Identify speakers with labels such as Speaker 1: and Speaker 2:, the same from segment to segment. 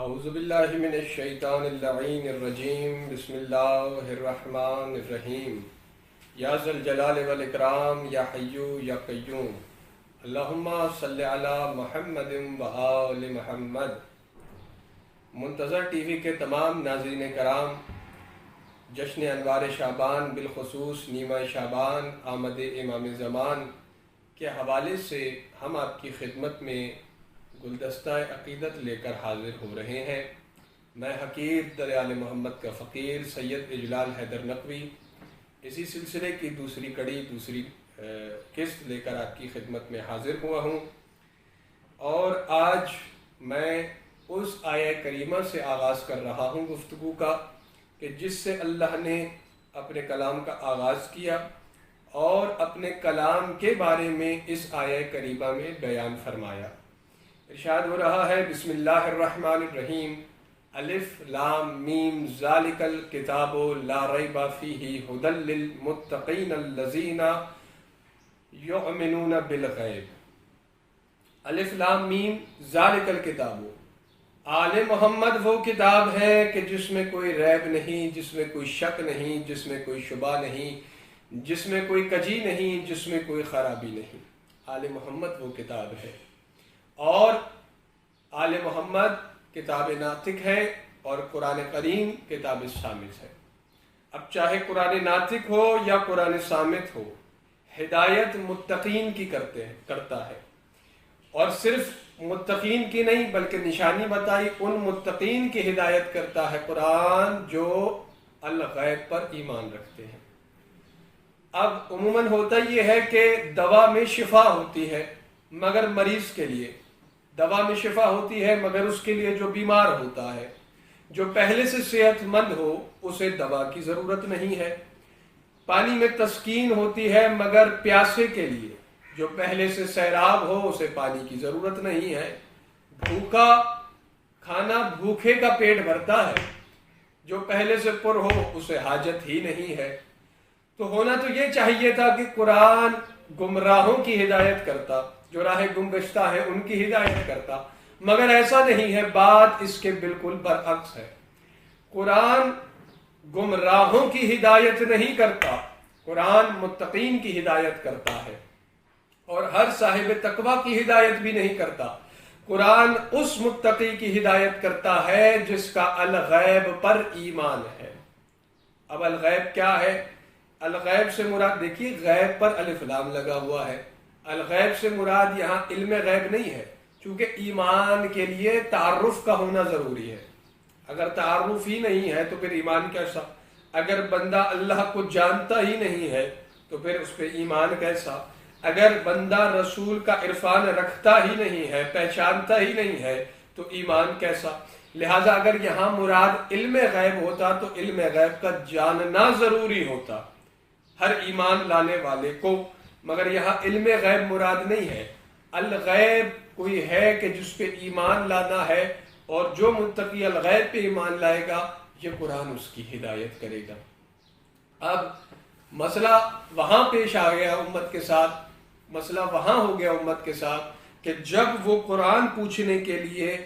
Speaker 1: اعوذ باللہ من الشیطان اللعین الرجیم بسم اللہ الرحمن الرحیم یا ذا الجلال والاکرام یا حی یا قیوم اللہم صلی علی محمد و آل محمد۔ منتظر ٹی وی کے تمام ناظرین کرام، جشن انوار شعبان بالخصوص نیمہ شعبان آمد امام زمان کے حوالے سے ہم آپ کی خدمت میں گلدستہ عقیدت لے کر حاضر ہو رہے ہیں۔ میں حقیر دریال محمد کا فقیر سید اجلال حیدر نقوی اسی سلسلے کی دوسری کڑی دوسری قسط لے کر آپ کی خدمت میں حاضر ہوا ہوں، اور آج میں اس آیہ کریمہ سے آغاز کر رہا ہوں گفتگو کا کہ جس سے اللہ نے اپنے کلام کا آغاز کیا اور اپنے کلام کے بارے میں اس آیہ کریمہ میں بیان فرمایا۔ ارشاد ہو رہا ہے بسم اللہ الرحمن الرحیم الف لام میم ذالک الکتاب لا ریب فیہ ھدی للمتقین الذین یؤمنون بالغیب۔ الف لام میم ذالک الکتاب، آل محمد وہ کتاب ہے کہ جس میں کوئی ریب نہیں، جس میں کوئی شک نہیں، جس میں کوئی شبہ نہیں، جس میں کوئی کجی نہیں، جس میں کوئی خرابی نہیں۔ آل محمد وہ کتاب ہے، اور آل محمد کتاب ناطق ہے اور قرآن کریم کتاب صامت ہے۔ اب چاہے قرآن ناطق ہو یا قرآن صامت ہو، ہدایت متقین کی کرتا ہے، اور صرف متقین کی نہیں بلکہ نشانی بتائی ان متقین کی ہدایت کرتا ہے قرآن جو الغیب پر ایمان رکھتے ہیں۔ اب عموماً ہوتا یہ ہے کہ دوا میں شفا ہوتی ہے مگر مریض کے لیے، دوا میں شفا ہوتی ہے مگر اس کے لیے جو بیمار ہوتا ہے، جو پہلے سے صحت مند ہو اسے دوا کی ضرورت نہیں ہے۔ پانی میں تسکین ہوتی ہے مگر پیاسے کے لیے، جو پہلے سے سیراب ہو اسے پانی کی ضرورت نہیں ہے۔ بھوکا کھانا بھوکے کا پیٹ بھرتا ہے، جو پہلے سے پر ہو اسے حاجت ہی نہیں ہے۔ تو ہونا تو یہ چاہیے تھا کہ قرآن گمراہوں کی ہدایت کرتا، جو راہ گم گشتہ ہے ان کی ہدایت کرتا، مگر ایسا نہیں ہے، بات اس کے بالکل برعکس ہے۔ قرآن گمراہوں کی ہدایت نہیں کرتا، قرآن متقین کی ہدایت کرتا ہے، اور ہر صاحب تقوی کی ہدایت بھی نہیں کرتا۔ قرآن اس متقی کی ہدایت کرتا ہے جس کا الغیب پر ایمان ہے۔ اب الغیب کیا ہے؟ الغیب سے مراد دیکھیے، غیب پر الف لام لگا ہوا ہے، الغیب سے مراد یہاں علم غیب نہیں ہے، چونکہ ایمان کے لیے تعارف کا ہونا ضروری ہے۔ اگر تعارف ہی نہیں ہے تو پھر ایمان کیسا؟ اگر بندہ اللہ کو جانتا ہی نہیں ہے تو پھر اس پہ ایمان کیسا؟ اگر بندہ رسول کا عرفان رکھتا ہی نہیں ہے، پہچانتا ہی نہیں ہے تو ایمان کیسا؟ لہذا اگر یہاں مراد علم غیب ہوتا تو علم غیب کا جاننا ضروری ہوتا ہر ایمان لانے والے کو، مگر یہاں علم غیب مراد نہیں ہے۔ الغیب کوئی ہے کہ جس پہ ایمان لانا ہے، اور جو متقی الغیب پہ ایمان لائے گا یہ قرآن اس کی ہدایت کرے گا۔ اب مسئلہ وہاں پیش آ گیا امت کے ساتھ، مسئلہ وہاں ہو گیا امت کے ساتھ کہ جب وہ قرآن پوچھنے کے لیے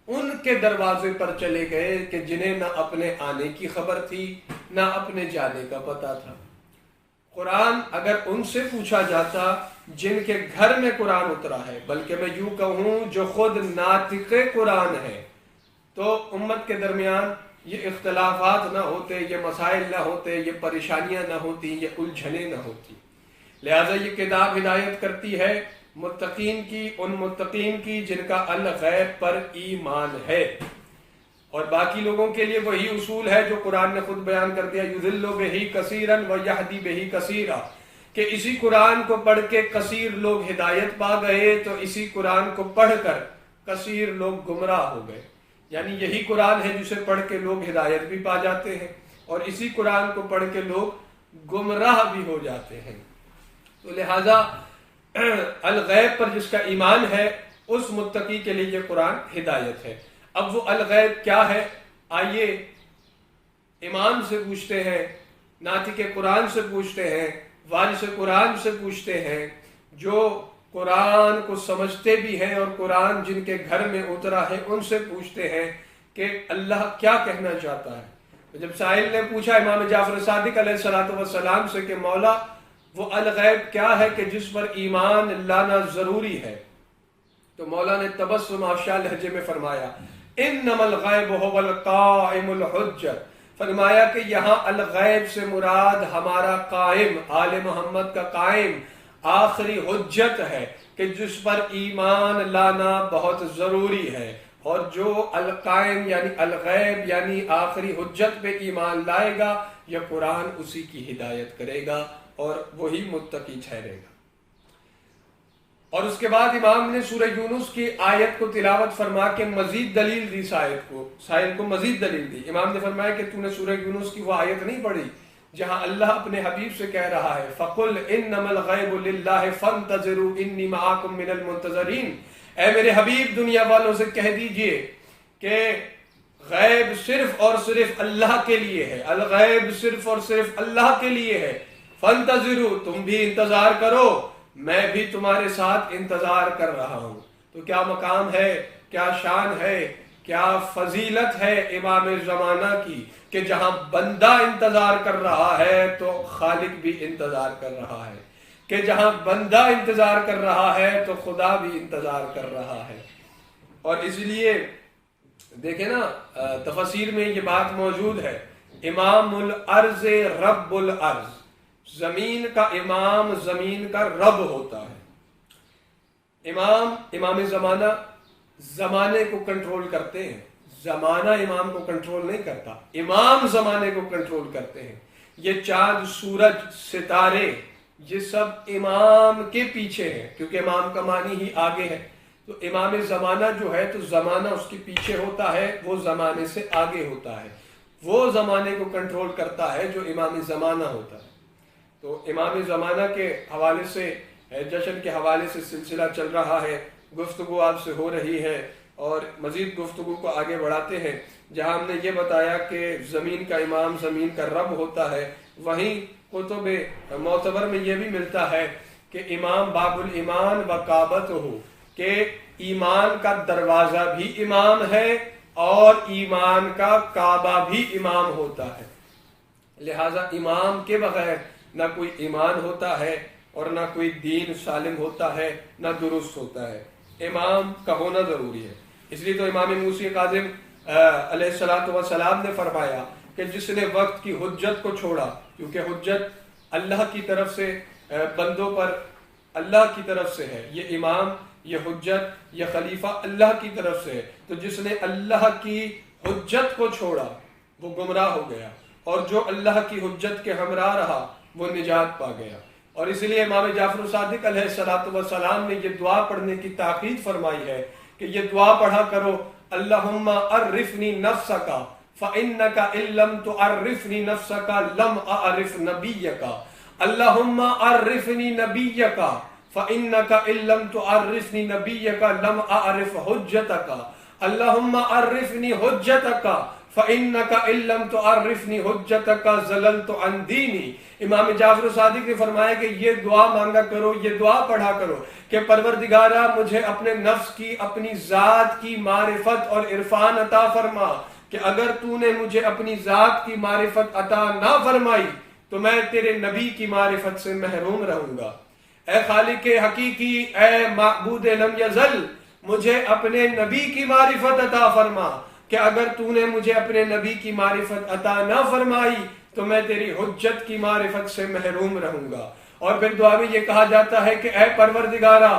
Speaker 1: ان کے دروازے پر چلے گئے کہ جنہیں نہ اپنے آنے کی خبر تھی نہ اپنے جانے کا پتہ تھا۔ قرآن اگر ان سے پوچھا جاتا جن کے گھر میں قرآن اترا ہے، بلکہ میں یوں کہوں جو خود ناطق قرآن ہے، تو امت کے درمیان یہ اختلافات نہ ہوتے، یہ مسائل نہ ہوتے، یہ پریشانیاں نہ ہوتی، یہ الجھنیں نہ ہوتی۔ لہٰذا یہ کتاب ہدایت کرتی ہے متقین کی، ان متقین کی جن کا الغیب پر ایمان ہے، اور باقی لوگوں کے لیے وہی اصول ہے جو قرآن نے خود بیان کر دیا، یضل بہ کثیرا ویہدی بہ کثیرا، کہ اسی قرآن کو پڑھ کے کثیر لوگ ہدایت پا گئے تو اسی قرآن کو پڑھ کر کثیر لوگ گمراہ ہو گئے۔ یعنی یہی قرآن ہے جسے پڑھ کے لوگ ہدایت بھی پا جاتے ہیں، اور اسی قرآن کو پڑھ کے لوگ گمراہ بھی ہو جاتے ہیں۔ تو لہٰذا الغیب پر جس کا ایمان ہے اس متقی کے لیے یہ قرآن ہدایت ہے۔ اب وہ الغیب کیا ہے؟ آئیے امام سے پوچھتے ہیں، ناطق قرآن سے پوچھتے ہیں، وارث قرآن سے پوچھتے ہیں، جو قرآن کو سمجھتے بھی ہیں اور قرآن جن کے گھر میں اترا ہے ان سے پوچھتے ہیں کہ اللہ کیا کہنا چاہتا ہے۔ جب سائل نے پوچھا امام جعفر صادق علیہ السلام سے کہ مولا وہ الغیب کیا ہے کہ جس پر ایمان لانا ضروری ہے، تو مولا نے تبسم آشا لہجے میں فرمایا انما الغیب هو القائم الحجت، فرمایا کہ یہاں الغیب سے مراد ہمارا قائم، آل محمد کا قائم آخری حجت ہے کہ جس پر ایمان لانا بہت ضروری ہے، اور جو القائم یعنی الغیب یعنی آخری حجت پہ ایمان لائے گا یہ قرآن اسی کی ہدایت کرے گا اور وہی متقی ٹھہرے گا۔ اور اس کے بعد امام نے سورہ یونس کی آیت کو تلاوت فرما کے مزید دلیل دی سائل کو مزید دلیل دی۔ امام نے فرمایا کہ تو نے سورہ یونس کی وہ آیت نہیں پڑھی جہاں اللہ اپنے حبیب سے کہہ رہا ہے فَقُلْ إِنَّمَا الْغَيْبُ لِلَّهِ فَانْتَظِرُوا إِنِّي مَعَكُمْ مِنَ الْمُنْتَظِرِينَ، اے میرے حبیب دنیا والوں سے کہہ دیجئے کہ غیب صرف اور صرف اللہ کے لیے ہے، الغیب صرف اور صرف اللہ کے لیے ہے، فَانْتَظِرُوا تم بھی انتظار کرو، میں بھی تمہارے ساتھ انتظار کر رہا ہوں۔ تو کیا مقام ہے، کیا شان ہے، کیا فضیلت ہے امام زمانہ کی کہ جہاں بندہ انتظار کر رہا ہے تو خالق بھی انتظار کر رہا ہے، کہ جہاں بندہ انتظار کر رہا ہے تو خدا بھی انتظار کر رہا ہے۔ اور اس لیے دیکھیں نا تفسیر میں یہ بات موجود ہے، امام الارض رب الارض، زمین کا امام زمین کا رب ہوتا ہے۔ امام زمانہ زمانے کو کنٹرول کرتے ہیں، زمانہ امام کو کنٹرول نہیں کرتا، امام زمانے کو کنٹرول کرتے ہیں۔ یہ چاند سورج ستارے یہ سب امام کے پیچھے ہیں، کیونکہ امام کا معنی ہی آگے ہے، تو امام زمانہ جو ہے تو زمانہ اس کے پیچھے ہوتا ہے، وہ زمانے سے آگے ہوتا ہے، وہ زمانے کو کنٹرول کرتا ہے جو امام زمانہ ہوتا ہے۔ تو امام زمانہ کے حوالے سے جشن کے حوالے سے سلسلہ چل رہا ہے، گفتگو آپ سے ہو رہی ہے، اور مزید گفتگو کو آگے بڑھاتے ہیں۔ جہاں ہم نے یہ بتایا کہ زمین کا امام زمین کا رب ہوتا ہے، وہیں کتب معتبر میں یہ بھی ملتا ہے کہ امام باب الایمان و کعبۃ ہو، کہ ایمان کا دروازہ بھی امام ہے اور ایمان کا کعبہ بھی امام ہوتا ہے۔ لہٰذا امام کے بغیر نہ کوئی ایمان ہوتا ہے اور نہ کوئی دین سالم ہوتا ہے، نہ درست ہوتا ہے، امام کا ہونا ضروری ہے۔ اس لیے تو امام موسی کاظم علیہ السلام نے فرمایا کہ جس نے وقت کی حجت کو چھوڑا، کیونکہ حجت اللہ کی طرف سے بندوں پر اللہ کی طرف سے ہے، یہ امام یہ حجت یہ خلیفہ اللہ کی طرف سے ہے، تو جس نے اللہ کی حجت کو چھوڑا وہ گمراہ ہو گیا، اور جو اللہ کی حجت کے ہمراہ رہا وہ نجات پا گیا۔ اور اس لیے امام جعفر صادق علیہ السلام نے یہ دعا پڑھنے کی تاکید فرمائی ہے کہ یہ دعا پڑھا کرو، اللہم عرفنی نفسک فإنک ان لم تعرفنی نفسک لم اعرف نبیک، اللہم عرفنی نبیک فإنک ان لم تعرفنی نبیک لم اعرف حجتک، اللہم عرفنی حجتک فَإِنَّكَ إِن لَّمْ تُعَرِّفْنِي حُجَّتَكَ زَلَلْتُ عَن دِينِي۔ امام جعفر صادق نے فرمایا کہ یہ دعا مانگا کرو، یہ دعا پڑھا کرو کہ پروردگارہ مجھے اپنے نفس کی اپنی ذات کی معرفت اور عرفان عطا فرما، کہ اگر تو نے مجھے اپنی ذات کی معرفت عطا نہ فرمائی تو میں تیرے نبی کی معرفت سے محروم رہوں گا۔ اے خالق حقیقی، اے معبود لم یزل، مجھے اپنے نبی کی معرفت عطا فرما، کہ اگر تو نے مجھے اپنے نبی کی معرفت عطا نہ فرمائی تو میں تیری حجت کی معرفت سے محروم رہوں گا۔ اور پھر دعا میں یہ کہا جاتا ہے کہ اے پروردگارہ،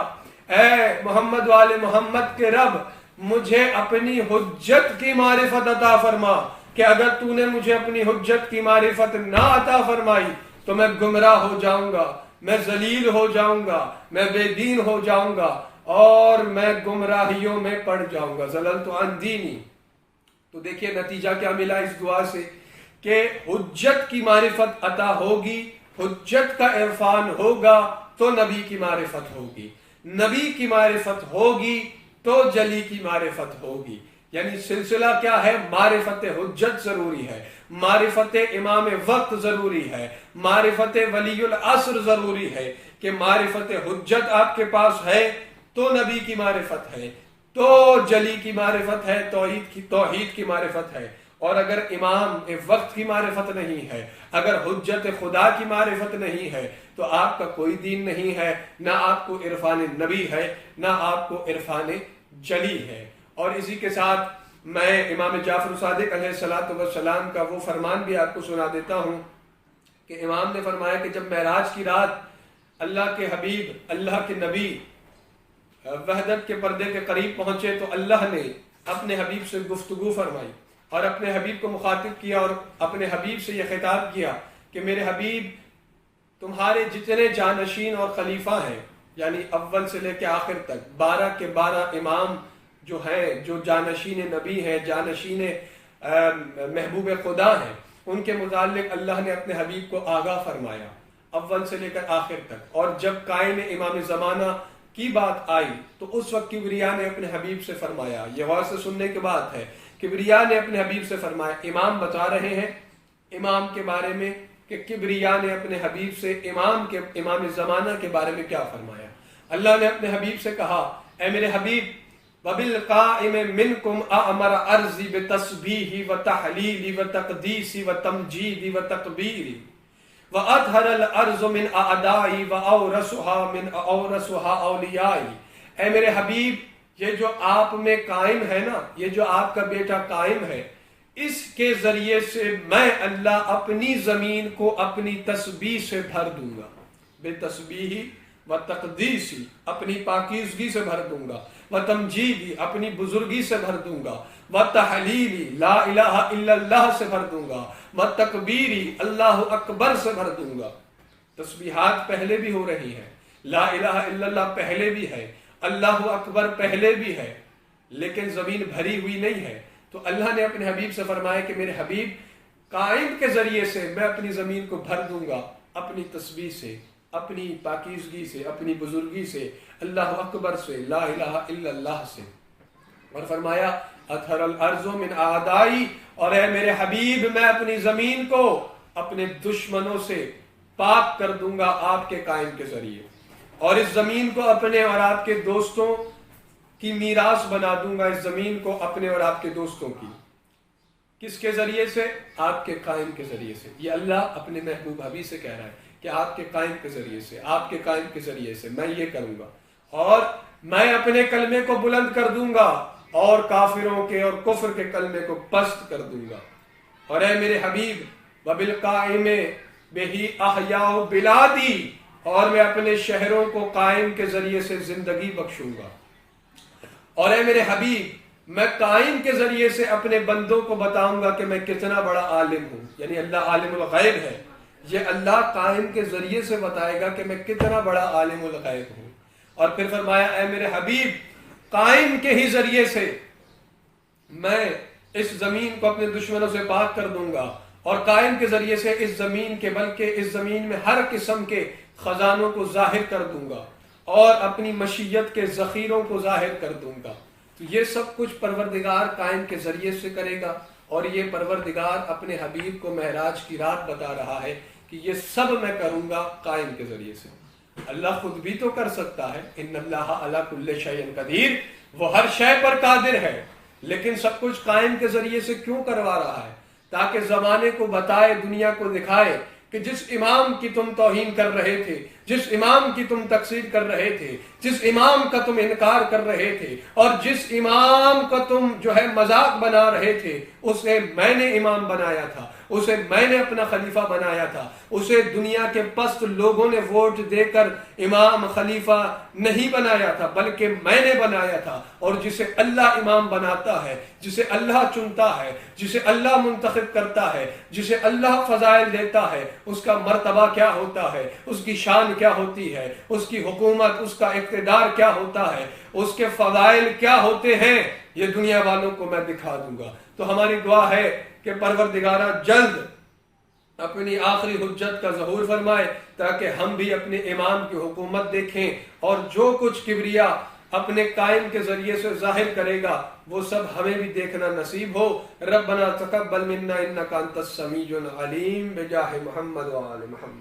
Speaker 1: اے محمد والے محمد کے رب، مجھے اپنی حجت کی معرفت عطا فرما، کہ اگر تو نے مجھے اپنی حجت کی معرفت نہ عطا فرمائی تو میں گمراہ ہو جاؤں گا، میں ذلیل ہو جاؤں گا، میں بے دین ہو جاؤں گا، اور میں گمراہیوں میں پڑ جاؤں گا، زللت عن دینی۔ تو دیکھیے نتیجہ کیا ملا اس دعا سے، کہ حجت کی معرفت عطا ہوگی، حجت کا عرفان ہوگا تو نبی کی معرفت ہوگی، نبی کی معرفت ہوگی تو جلی کی معرفت ہوگی۔ یعنی سلسلہ کیا ہے؟ معرفت حجت ضروری ہے، معرفت امام وقت ضروری ہے، معرفت ولی العصر ضروری ہے، کہ معرفت حجت آپ کے پاس ہے تو نبی کی معرفت ہے، تو جلی کی معرفت ہے، توحید کی معرفت ہے۔ اور اگر امام وقت کی معرفت نہیں ہے، اگر حجت خدا کی معرفت نہیں ہے، تو آپ کا کوئی دین نہیں ہے، نہ آپ کو عرفان نبی ہے، نہ آپ کو عرفان جلی ہے۔ اور اسی کے ساتھ میں امام جعفر صادق علیہ السلام کا وہ فرمان بھی آپ کو سنا دیتا ہوں کہ امام نے فرمایا کہ جب معراج کی رات اللہ کے حبیب، اللہ کے نبی وحدت کے پردے کے قریب پہنچے تو اللہ نے اپنے حبیب سے گفتگو فرمائی اور اپنے حبیب کو مخاطب کیا اور اپنے حبیب سے یہ خطاب کیا کہ میرے حبیب، تمہارے جتنے جانشین اور خلیفہ ہیں، یعنی اول سے لے کے آخر تک 12 کے 12 امام جو ہیں، جو جانشین نبی ہیں، جانشین محبوب خدا ہیں، ان کے متعلق اللہ نے اپنے حبیب کو آگاہ فرمایا اول سے لے کر آخر تک۔ اور جب قائم امام زمانہ کی بات آئی تو اس وقت کبریا نے اپنے حبیب سے فرمایا، یہ غور سے سننے کے بعد ہے، کبریا نے اپنے حبیب سے فرمایا، امام بتا رہے ہیں امام کے بارے میں کہ کبریا نے اپنے حبیب سے امام زمانہ کے بارے میں کیا فرمایا۔ اللہ نے اپنے حبیب سے کہا، اے میرے حبیب، وَبِالْقَائِمِ مِنْكُمْ أَأْمَرَ أَرْضِ بِتَسْبِيحِ وَتَحْلِيلِ وَتَقْدِيسِ وَتَمْجِيدِ وَتَكْبِيرِ وَأَطْهَرَ الْأَرْضُ مِنْ أَعْدَائِي وَأَوْرَثُهَا مِنْ أَوْرَثُهَا أَوْلِيَائِي۔ اے میرے حبیب، یہ جو آپ میں قائم ہے نا، یہ جو آپ کا بیٹا قائم ہے، اس کے ذریعے سے میں اللہ اپنی زمین کو اپنی تسبیح سے بھر دوں گا، بے تسبیحی و تقدیسی، اپنی پاکیزگی سے بھر دوں گا، و تمجیدی، اپنی بزرگی سے بھر دوں گا، و تحلیلی، لا الہ الا اللہ سے بھر دوں گا، و تکبیری، اللہ اکبر سے بھر دوں گا۔ تسبیحات پہلے بھی ہو رہی ہیں، لا الہ الا اللہ پہلے بھی ہے، اللہ اکبر پہلے بھی ہے، لیکن زمین بھری ہوئی نہیں ہے۔ تو اللہ نے اپنے حبیب سے فرمایا کہ میرے حبیب، قائم کے ذریعے سے میں اپنی زمین کو بھر دوں گا، اپنی تسبیح سے، اپنی پاکیزگی سے، اپنی بزرگی سے، اللہ اکبر سے، لا الہ الا اللہ سے۔ اور فرمایا اطہر الارض من اعدائی، اور اے میرے حبیب، میں اپنی زمین کو اپنے دشمنوں سے پاک کر دوں گا آپ کے قائم کے ذریعے، اور اس زمین کو اپنے اور آپ کے دوستوں کی میراث بنا دوں گا، اس زمین کو اپنے اور آپ کے دوستوں کی۔ کس کے ذریعے سے؟ آپ کے قائم کے ذریعے سے۔ یہ اللہ اپنے محبوب حبیب سے کہہ رہا ہے کہ آپ کے قائم کے ذریعے سے، آپ کے قائم کے ذریعے سے میں یہ کروں گا، اور میں اپنے کلمے کو بلند کر دوں گا اور کافروں کے اور کفر کے کلمے کو پست کر دوں گا۔ اور اے میرے حبیب، وبالقائم بہی احیاء بلادی، اور میں اپنے شہروں کو قائم کے ذریعے سے زندگی بخشوں گا۔ اور اے میرے حبیب، میں قائم کے ذریعے سے اپنے بندوں کو بتاؤں گا کہ میں کتنا بڑا عالم ہوں، یعنی اللہ عالم الغیب ہے، یہ اللہ قائم کے ذریعے سے بتائے گا کہ میں کتنا بڑا عالم الغیب ہوں۔ اور پھر فرمایا، اے میرے حبیب، قائم کے ہی ذریعے سے میں اس زمین کو اپنے دشمنوں سے پاک کر دوں گا، اور قائم کے ذریعے سے اس زمین کے، بلکہ اس زمین میں ہر قسم کے خزانوں کو ظاہر کر دوں گا، اور اپنی مشیت کے ذخیروں کو ظاہر کر دوں گا۔ تو یہ سب کچھ پروردگار قائم کے ذریعے سے کرے گا، اور یہ پروردگار اپنے حبیب کو معراج کی رات بتا رہا ہے کہ یہ سب میں کروں گا قائم کے ذریعے سے۔ اللہ خود بھی تو کر سکتا ہے، ان اللہ علی کل شیء قدیر، وہ ہر شے پر قادر ہے، لیکن سب کچھ قائم کے ذریعے سے کیوں کروا رہا ہے؟ تاکہ زمانے کو بتائے، دنیا کو دکھائے کہ جس امام کی تم توہین کر رہے تھے، جس امام کی تم تقصیر کر رہے تھے، جس امام کا تم انکار کر رہے تھے، اور جس امام کا تم جو ہے مذاق بنا رہے تھے، اسے میں نے امام بنایا تھا، اسے میں نے اپنا خلیفہ بنایا تھا، اسے دنیا کے پست لوگوں نے ووٹ دے کر امام خلیفہ نہیں بنایا تھا، بلکہ میں نے بنایا تھا۔ اور جسے اللہ امام بناتا ہے، جسے اللہ چنتا ہے، جسے اللہ منتخب کرتا ہے، جسے اللہ فضائل دیتا ہے، اس کا مرتبہ کیا ہوتا ہے، اس کی شان کیا ہوتی ہے، اس کی حکومت، اس کا اقتدار کیا ہوتا ہے، اس کے فضائل کیا ہوتے ہیں، یہ دنیا والوں کو میں دکھا دوں گا۔ تو ہماری دعا ہے کہ پروردگارہ جلد اپنی آخری حجت کا ظہور فرمائے، تاکہ ہم بھی اپنے امام کی حکومت دیکھیں، اور جو کچھ کبریا اپنے قائم کے ذریعے سے ظاہر کرے گا وہ سب ہمیں بھی دیکھنا نصیب ہو۔ ربنا تقبل منا انک انت السمیع العلیم، بجاہ محمد و آل محمد۔